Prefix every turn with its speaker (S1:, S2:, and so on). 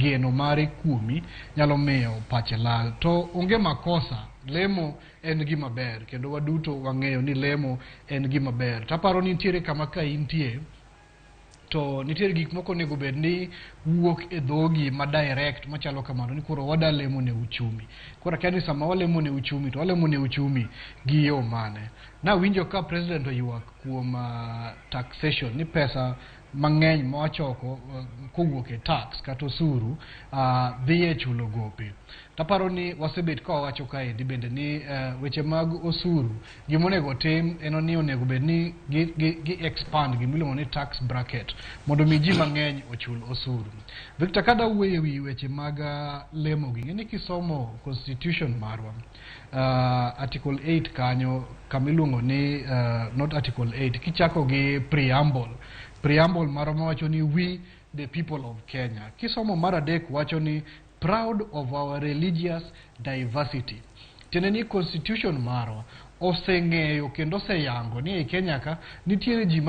S1: geno mare kuomi nyalo miyo pache lal. To onge makosa, lemo en gima ber kendo waduto wang'eyo ni lemo en gima ber. Taparo ni nitiere kama ka intie to nitiere gik moko nego bed ni wuok e dhogi ma direct machalo kamano ni koro wada lemo ne uchumi. Koro kani sama walemo ne uchumi to walemo ne uchumi gi yo mane. Na winjo ka president oyuak kuom taxation ni pesa mang'eny ma wachoko kowuok e tax kata osuru dhi e chulo gope. Taparo ni wasebet ka wawacho kaendi bende ni weche mag osuru gimonego tim en ni onego bed ni gi expand gimiluongo ni tax bracket mondo mi ji mang'eny ochul osuru. Victor, kada wuoye wi weche mag lemo gi ng'eni kisomo constitution marwa article 8 kanyo kamiluongo ni not article 8 kichako gi preamble marwa wacho ni we the people of Kenya. Kisomo mar adek wacho ni proud of our religious diversity. Tiende ni constitution marwa oseng'eyo kendo oseyango ni e Kenya ka nitiere ji